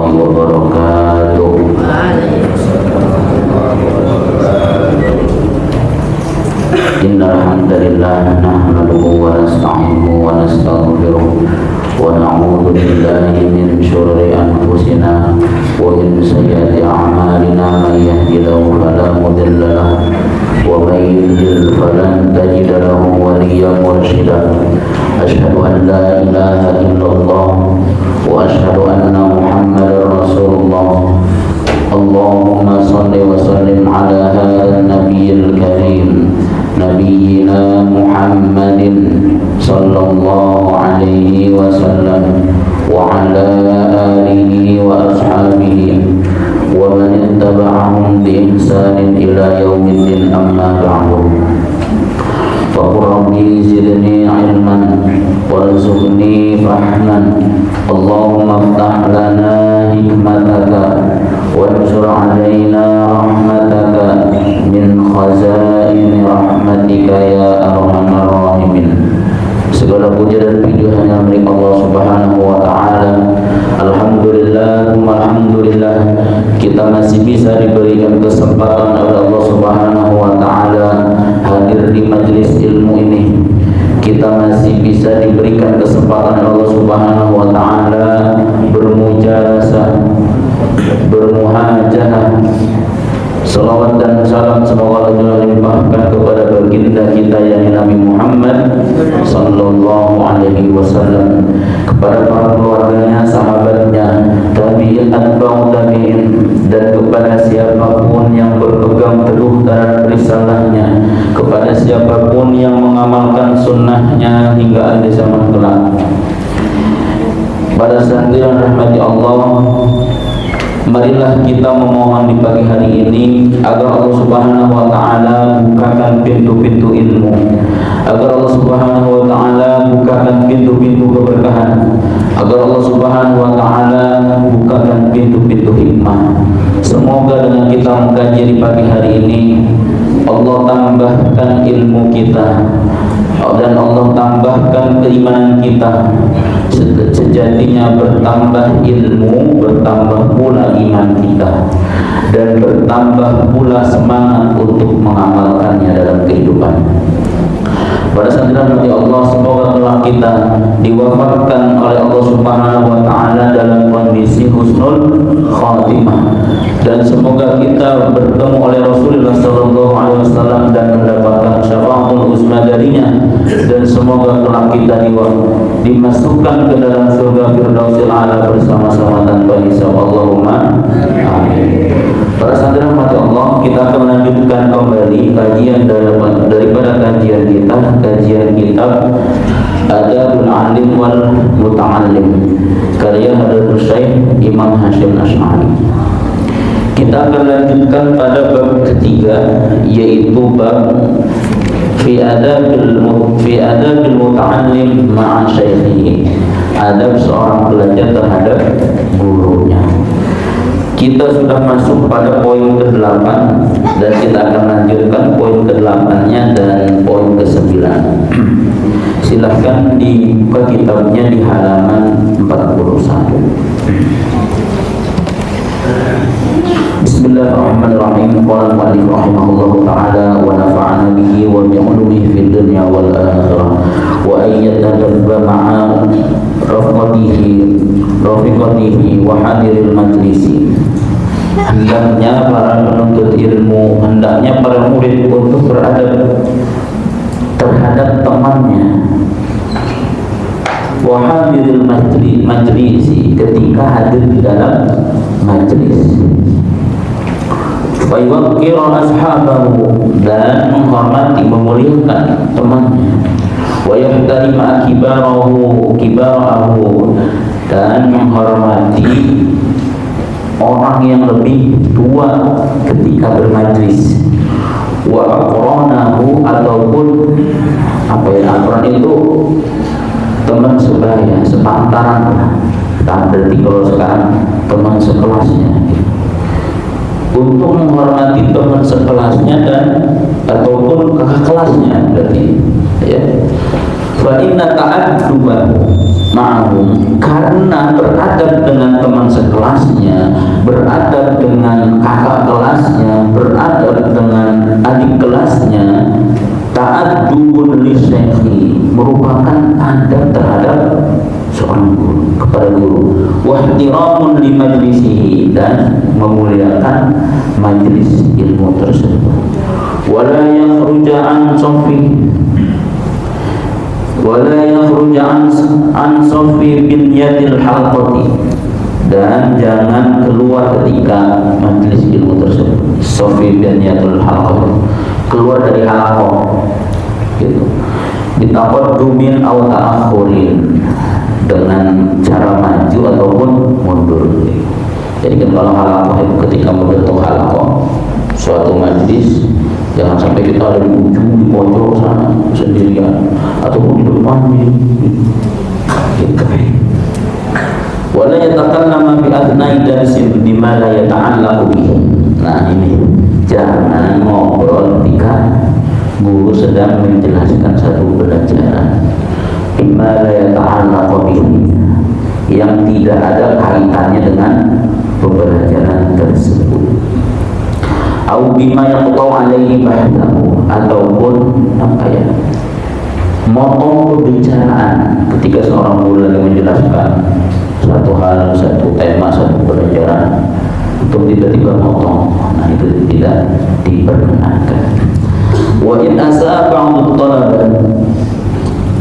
wabarakatuh. Innal hamdalillah nahmaduhu wa nasta'inuhu wa nastaghfiruh wa na'udzu billahi min shururi anfusina wa min sayyiati a'malina may yahdihillahu fala mudilla lahu wa may yudlil falan tajida lahu waliyyan mursyida. Asyhadu an la ilaha illallah wa asyhadu anna Muhammadar Rasulullah. Allahumma shalli wa sallim ala hadzal nabiyil karim Nabiyyina Muhammadin sallallahu alaihi wasallam wa ala alihi wa ashabihi wa man ittaba'ahum bi ihsanin ila yaumiddin, amma ba'du. Faqur rabbi zidni ilman warzuqni fahman. Allahumma iftah lana hikmataka wansur alaina rahmataka min khazaini rahmatika ya arhamar rahimin. Segala puja dan puji hanya milik Allah Subhanahu wa taala. Alhamdulillah, alhamdulillah, kita masih bisa diberikan kesempatan oleh Allah Subhanahu wa taala hadir di majelis ilmu ini. Kita masih bisa diberikan kesempatan oleh Allah Subhanahu wa taala bermujalasah, bermuhajahah. Salawat dan salam semoga Allah limpahkan kepada baginda kita yakni Nabi Muhammad sallallahu alaihi wasallam, kepada para keluarganya, sahabatnya, tabi'in, atba'u tabi'in, dan kepada siapapun yang berpegang teguh terhadap risalahnya, kepada siapapun yang mengamalkan sunnahnya hingga akhir zaman kelak. Pada saat yang rahmati Allah, marilah kita memohon di pagi hari ini agar Allah Subhanahu wa taala bukakan pintu-pintu ilmu, agar Allah Subhanahu wa taala bukakan pintu-pintu keberkahan, agar Allah Subhanahu wa taala bukakan pintu-pintu hikmah. Semoga dengan kita mengkaji di pagi hari ini Allah tambahkan ilmu kita dan Allah tambahkan keimanan kita. Sejatinya bertambah ilmu, bertambah pula iman kita, dan bertambah pula semangat untuk mengamalkannya dalam kehidupan. Pada saat nanti Allah, semoga telah kita diwafatkan oleh Allah Subhanahu wa taala dalam kondisi husnul khatimah, dan semoga kita bertemu oleh Rasulullah sallallahu alaihi wasallam dan mendapatkan syafaatul uzma darinya, dan semoga telah kita dimasukkan ke dalam surga Firdausil A'la bersama-sama tanpa hisab. Allahumma amin. Para santri rahmat Allah, kita akan melanjutkan kembali kajian daripada kajian kita, kajian kitab Adabul Alim wal Muta'allim karya Hadratus Syekh Imam Hasyim Asy'ari. Kita akan lanjutkan pada bab ketiga, yaitu bab fi adabil muta'allim ma'a syaikhihi, adab seorang belajar terhadap gurunya. Kita sudah masuk pada poin ke-8 dan kita akan lanjutkan poin ke-8-nya dan poin ke-9. Silahkan dibuka kitabnya di halaman 41. Bismillahirrahmanirrahim. Qala al-mu'allif rahimahullahu ta'ala wa nafa'ana bihi wa bi 'ulumihi fid dunya wal akhirah wa ayyatadabba ma'a rafiqatihi wa hadiril majlisi. Hendaknya para penuntut ilmu, hendaknya para murid untuk beradab terhadap temannya. Wa hadiril majlisi, ketika hadir di dalam majlis. Wa yuqira ashabahu, dan menghormati, memuliakan temannya. Wa yahtarima kibarahu, dan menghormati orang yang lebih tua ketika bermajlis. Wa aqranahu, ataupun aqran itu teman sebaya, sepantaran lah. Berarti kalau sekarang teman sekelasnya. Untuk menghormati teman sekelasnya dan ataupun kakak kelasnya berarti, ya. Fa inna ta'addubahu ma'hum, karena beradab dengan teman sekelasnya, beradab dengan kakak kelasnya, beradab dengan adik kelasnya, ta'addubun lisyekhi, merupakan adab terhadap seorang guru, kepada guru, wa ihtiramun li majlisihi, dan memuliakan majlis ilmu tersebut. Wala yakhruja an safi, wala yakhruja an safi binyatil halqati, dan jangan keluar ketika majlis ilmu tersebut. Safi binyatil halqati, keluar dari halaqah gitu, bitaqaddumin aw ta'akhurin, dengan cara maju ataupun mundur. Jadi kan kalau halaqah itu ketika membentuk halaqah suatu majlis, jangan sampai kita ada di ujung, di pojok sana sendirian, ataupun di depan gitu. Wala yatakallama bi adnai darsin bima la yata'allaqu bihi. Nah ini, jangan ngobrol ketika guru sedang menjelaskan satu pelajaran, bima la yata'allaqu bihi, yang tidak ada kaitannya dengan pembelajaran tersebut. Au bima yaqta'u alaihi bahdahu, ataupun apa ya, motong pembicaraan ketika seorang guru lagi menjelaskan satu hal, satu tema, satu pelajaran, untuk tiba-tiba motong. Nah itu tidak diperkenankan. Wa in asa'a ba'du talabah,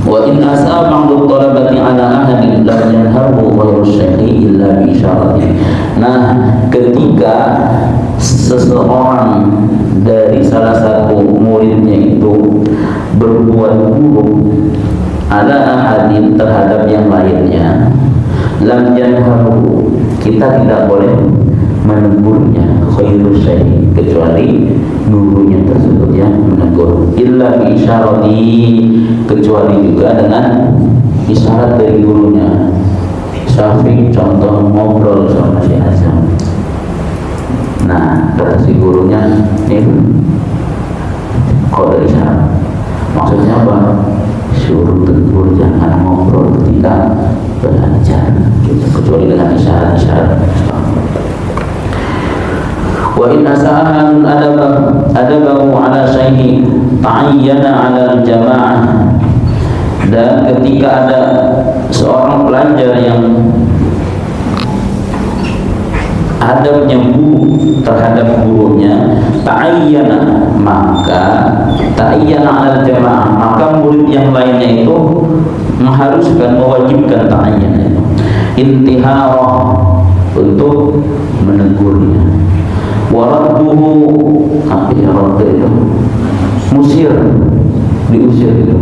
wa in asa'a ba'du talabati ala ahadin lam yanharhu ghairu syekhi illa bi isyarati. Nah, ketika seseorang dari salah satu muridnya itu berbuat buruk ala ahadin, terhadap yang lainnya, lam yanharhu, kita tidak boleh menegurnya, khairu syekhi, kecuali gurunya tersebut yang menegur, illa bi isyarati, kecuali juga dengan isyarat dari gurunya. Syafiq contoh ngobrol sama si Azam, nah kata si gurunya ini kode isyarat, maksudnya apa? Suruh tegur jangan ngobrol ketika belajar gitu, kecuali dengan isyarat-isyarat. Wa in asa'an adabahu ala syaihi ta'ayyana ala al-jamaah, dan ketika ada seorang pelajar yang adabnya buruk terhadap gurunya, ta'ayyana, maka ta'ayyana ala al-jamaah, maka murid yang lainnya itu mengharuskan, mewajibkan ta'ayyana, intiharah, untuk menegurnya. Waradduhu, apa ya raddu itu? Musir, diusir itu.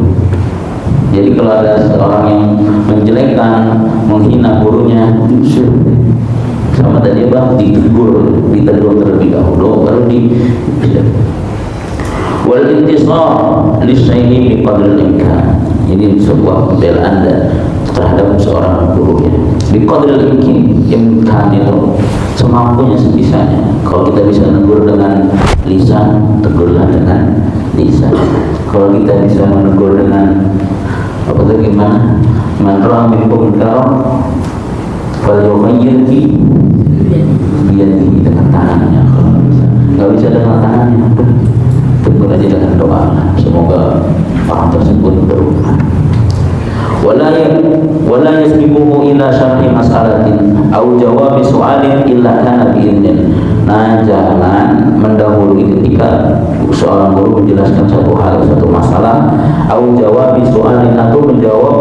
Jadi kalau ada seorang yang menjelekkan, menghina gurunya, diusir. Sama tadi apa? Ditegur terlebih dahulu, baru diusir. Wal intisar lisyaihi biqadril imkan. Ini sebuah pembelaan terhadap seorang gurunya. Biqadril imkan itu semampunya, sebisanya. Kalau kita bisa menegur dengan lisan, tegurlah dengan lisan. Kalau kita bisa menegur dengan apa tadi, gimana? Man ra'a minkum munkaran falyughayyir biyadihi, dengan tangannya. Kalau nggak bisa dengan tangannya, tegur aja dengan doa. Semoga orang tersebut berubah. Wala yasbiquhu ila syarhi mas'alatin au jawabi su'alin illa kana bi'idnin. Nah, jangan mendahului ketika seorang guru menjelaskan satu hal, satu masalah, au jawabi su'alin, atau menjawab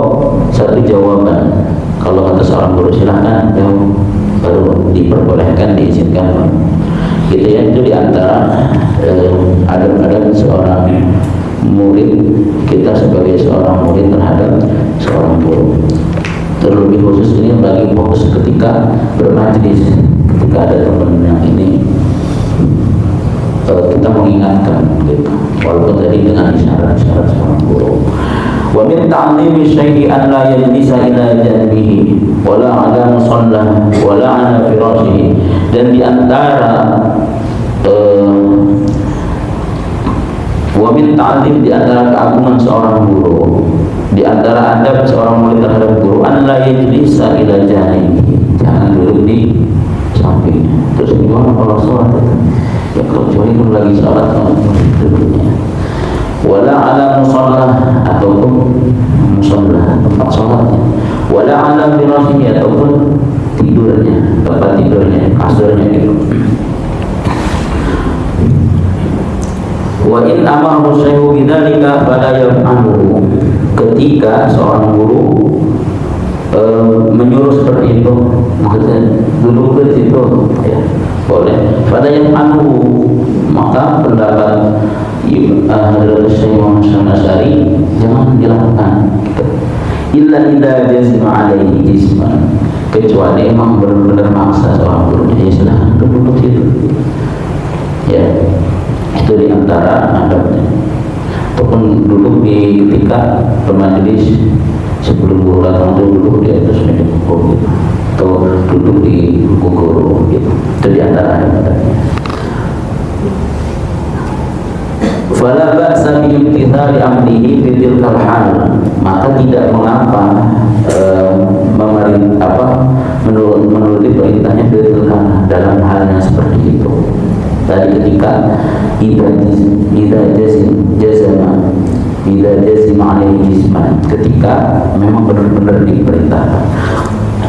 satu jawaban. Kalau kata seorang guru silahkan jawab, baru diperbolehkan, diizinkan. Gitu ya, itu diantara adab-adab seorang murid, kita sebagai seorang murid terhadap seorang guru. Terlebih khusus ini bagi fokus ketika bermajlis, ketika ada teman yang ini, kita mengingatkan gitu, walaupun tadi dengan isyarat-isyarat seorang guru. Wa min ta'limi syai'i an la yajlisa ila janbihi wala ala musallah wala ala firashihi, dan di antara Wa min ta'lim, di antara keagungan seorang guru, di antara adab seorang murid terhadap guru, an la yajlisa ila janibi, jangan duduk di sampingnya. Terus gimana kalau sholat itu? Ya kecuali kalau lagi sholat duduknya. Wala ala musallah, ataupun musallah tempat sholatnya. Wala ala firashihi, ataupun tidurnya, tempat tidurnya, kasurnya gitu. Wa in amarahu syaihu bidzalika fala yaf'aluhu, ketika seorang guru menyuruh seperti itu, maksudnya duduk ke situ, ya boleh. Fala yaf'aluhu, maka pendapat Hadrat Syekh Muhammad Syar'i jangan dilakukan. Illa idza jazima alaihi jisman, kecuali emang benar-benar maksa seorang gurunya, ya silahkan duduk situ. Ya, itu diantara adabnya. Ataupun duduk di ketika bermajelis sebelum guru datang, duduk di atas meja buku gitu, atau duduk di buku guru gitu. Itu diantara adabnya. Fala ba'sa bi imtithali amrihi fi tilkal hal, maka tidak mengapa menuruti perintahnya dalam hal yang seperti itu. Tadi ketika idza jazima alaihi jisman, ketika memang benar-benar diperintahkan.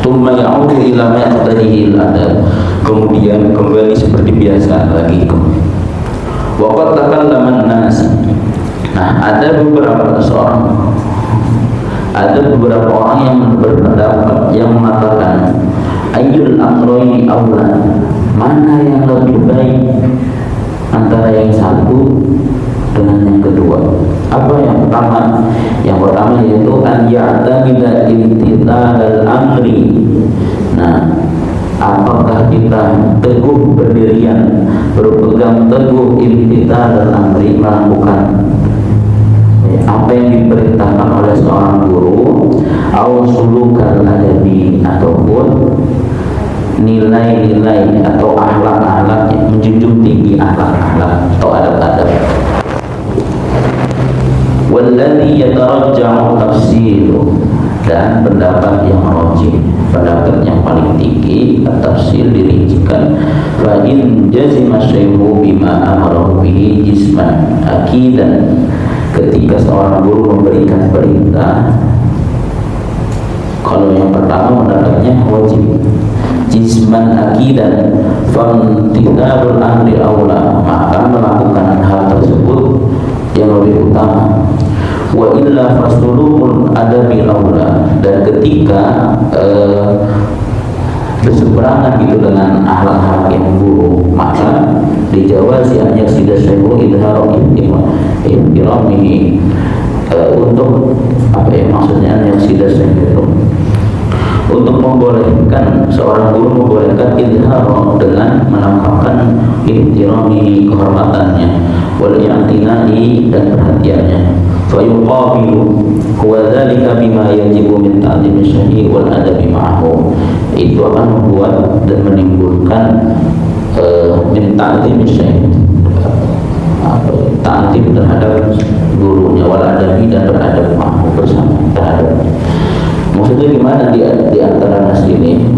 Tsumma ya'udu ila ma yaqtadihi al-adab, kemudian kembali seperti biasa lagi. Waqad takallama an-nas. Nah, ada beberapa orang yang berpendapat, yang mengatakan ayyul amrayni awla, mana yang lebih baik antara yang satu dengan yang kedua. Apa yang pertama? Yang pertama yaitu an ya'tamida imtithal al-amri. Nah, apakah kita teguh berdirian, berpegang teguh imtithal al-amri, melakukan apa yang diperintahkan oleh seorang guru, au sulukal adabi, ataupun nilai-nilai atau akhlak-akhlak, menjunjung tinggi akhlak-akhlak atau adab-adab. Walladhi yatarajja'u tafsiru, dan pendapat yang rajih, pendapat yang paling tinggi, tafsir dirincikan. Fa in jazima syaihu bima amarahu bihi jisman akidan, ketika seorang guru memberikan perintah, kalau yang pertama pendapatnya wajib, jisman akidan, famtithalul amri aula, maka melakukan hal tersebut yang lebih utama. Wa illa fasulul adabi aula, dan ketika berseberangan gitu dengan akhlak-akhlak yang buruk, maka dijawazi an yaksida syai'u idharu ihtiramihi, untuk apa ya maksudnya an yaksida syai'u, untuk membolehkan seorang guru membolehkan idharu, dengan menampakkan ihtirami, kehormatannya, wal i'tinai, dan perhatiannya. Fayuqabilu huwa dzalika bima yajibu min ta'zimi syai'i wal adabi ma'ahu, itu akan membuat dan menimbulkan min ta'zimi syai'i, ta'zim terhadap gurunya, wal adabi, dan beradab ma'ahu, bersama terhadapnya. Maksudnya gimana di antara nas ini,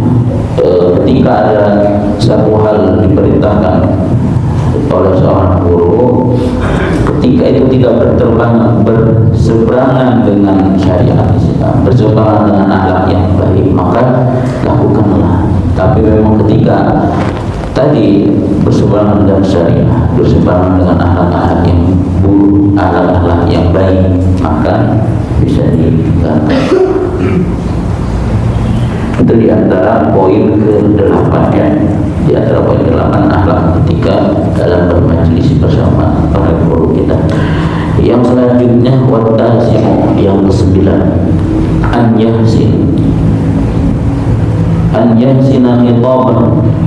ketika ada satu hal diperintahkan oleh seorang guru, ketika itu tidak berseberangan dengan syariat Islam, berseberangan dengan akhlak yang baik, maka lakukanlah. Tapi memang ketika tadi berseberangan dengan syariat, berseberangan dengan akhlak-akhlak yang buruk, akhlak-akhlak yang baik, maka bisa ditinggalkan. Itu diantara poin ke-8 ya. Di antara poin ke-8 akhlak ketika dalam bermajelis bersama para guru kita. Yang selanjutnya watasimu, yang ke-9, an yahsina khitaban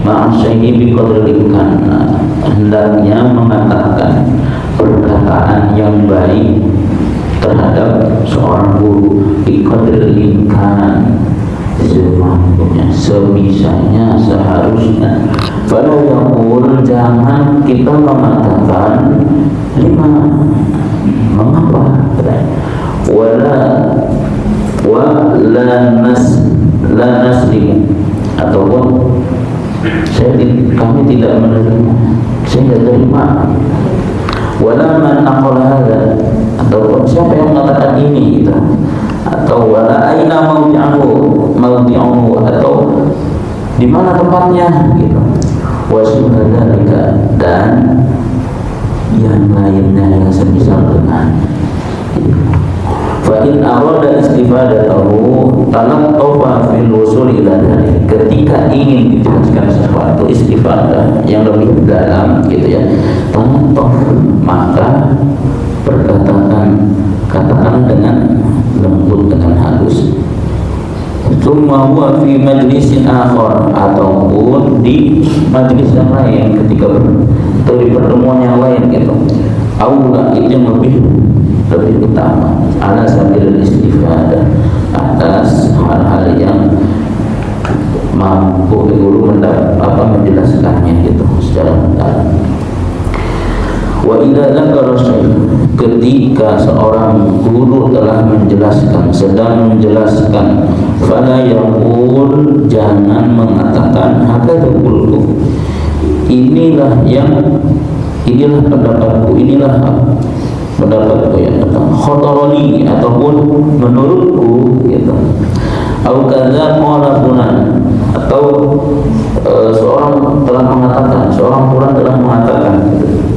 ma'a syai'i bi qadri imkan, hendaknya mengatakan perkataan yang baik terhadap seorang guru bi qadri imkan, semampunya, sebisanya, seharusnya. Kalau yaqul, jangan kita mengatakan lima, la naslimu, ataupun kami tidak menerima, saya tidak terima. Wala man aqala hadza, ataupun siapa yang mengatakan ini gitu. Atau wala aina mawdi'uhu, atau di mana tempatnya gitu. Wa syuhadalika, dan yang lainnya yang semisal dengan. Fa in arada istifadatahu talaqqafa fil wusul ila dzalik. Ketika ingin dijelaskan sesuatu istifadah yang lebih dalam gitu ya, talaqqaf, maka katakan dengan lembut, dengan halus. Tsumma huwa fi majlisin akhar, ataupun di majlis yang lain, ketika atau di pertemuan yang lain gitu. Aula, itu yang lebih utama, ala sabil istifadah, atas hal-hal yang mampu guru menjelaskannya gitu secara mendalam. Wa idza dzakara syai'an, ketika seorang guru telah menjelaskan, sedang menjelaskan, fala yaqul, jangan mengatakan hakadha qultu, inilah pendapatku, inilah pendapatku yang khotoroni, ataupun menurutku gitu. Au kadza qala fulan, atau seorang fulan telah mengatakan gitu.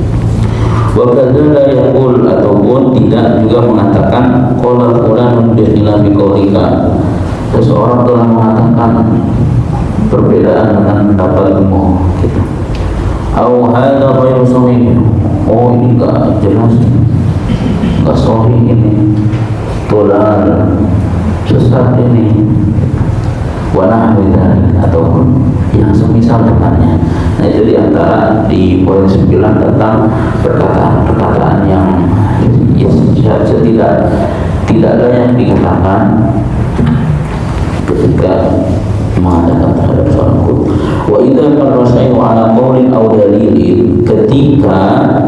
Wa kadza la yaqul, ataupun tidak juga mengatakan qala fulanun bi khilafi qaulika, seseorang telah mengatakan perbedaan dengan pendapatmu gitu. Au hadza ghairu sahih, oh ini enggak jelas, enggak sahih ini, tolak, sesat ini, wa nahwi dzalik, ataupun yang semisal dengannya. Nah, itu diantara di poin 9 tentang perkataan-perkataan yang tidak ada yang dikatakan ketika mengadakan terhadap seorang guru. Wa idza qarrasaihu ala qaulin aw dalilin, ketika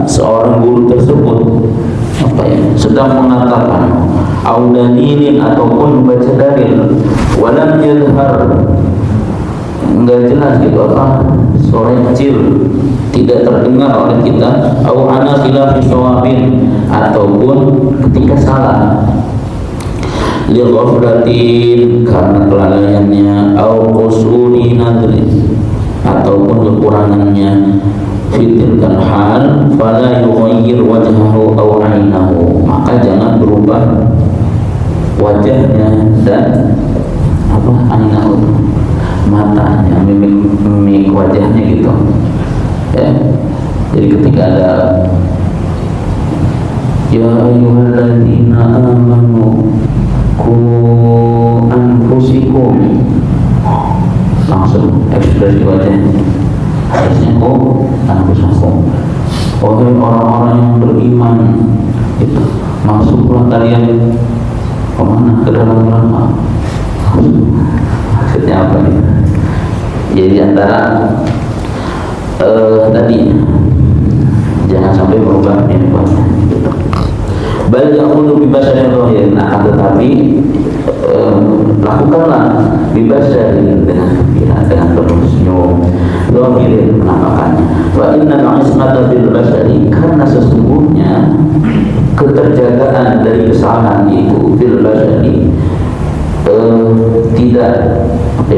seorang guru tersebut sedang mengatakan aw dalilin, ataupun membaca dalil, walam yadhhar, enggak jelas gitu suara kecil, tidak terdengar oleh kita, aw ana khilafi shawabin, ataupun ketika salah, li ghaflatin, karena kelalaiannya, au qusuri nadri, ataupun kekurangannya, fitilkan hal, fala yughayyir wajhahu aw ainahu, maka jangan berubah wajahnya dan ainahu, matanya, mimik wajahnya gitu ya. Jadi ketika ada ya ayyuhalladzina amanu ku anfusikum, langsung ekspresi wajahnya harusnya ku anfusakum, wahai orang-orang yang beriman itu, masuklah kalian kemana? Ke dalam neraka. Maksudnya apa nih? Jadi antara tadi jangan sampai berubah mimiknya gitu. Bal yaqulu bi basarin zahir, nah tetapi lakukanlah bi basarin, dengan tersenyum, zahirin, penampakannya. Wa inna al-ismata bil basari, karena sesungguhnya keterjagaan dari kesalahan itu bil basari, tidak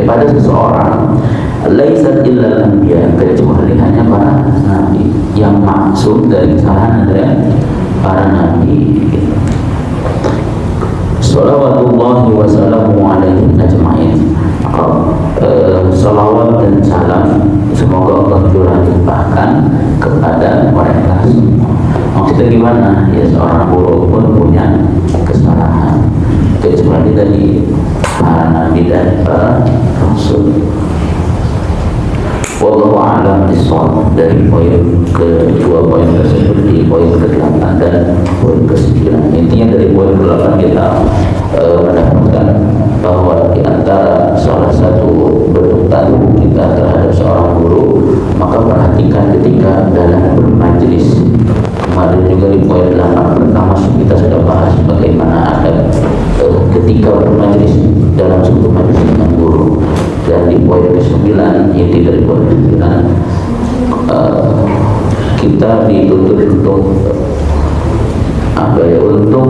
pada seseorang, laisat illal anbiya, kecuali hanya para nabi, yang maksud dari kesalahan adalah para nabi. Shalawatullahi wa salamu alaihi ajma'in. Salawat dan salam semoga Allah curahkan kepada mereka semua. Maksudnya gimana? Ya, seorang guru pun punya kesalahan, kecuali dari para nabi dan para rasul. Wallahu a'lam bishawab. Dari poin kedua poin tersebut di poin ke-8 dan poin ke-9. Intinya dari poin ke-8 kita mendapatkan bahwa di antara salah satu bentuk tahu kita terhadap seorang guru, maka perhatikan ketika dalam bermajlis. Kemarin juga di poin 8 pertama kita sudah bahas bagaimana adab ketika bermajlis dalam inti dari pemikiran kita dituntut untuk untuk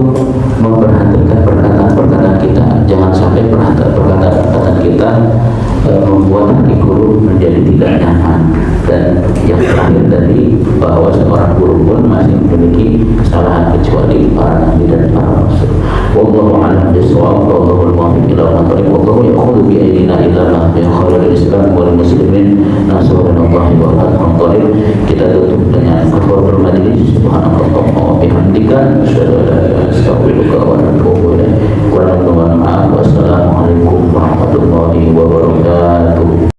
memperhatikan perkataan-perkataan kita. Jangan sampai perkataan kita membuat hati guru menjadi tidak nyaman. Dan yang terakhir tadi, bahwa seorang guru pun masih memiliki kesalahan kecuali para nabi dan para rasul. Wallahu a'lam bishawab. Wallahu muwaffiq ila aqwamit thoriq. Wallahu ya'khudhu bi aydina ila ma min khairil islam wal muslimin. Nasallallahu wa Kita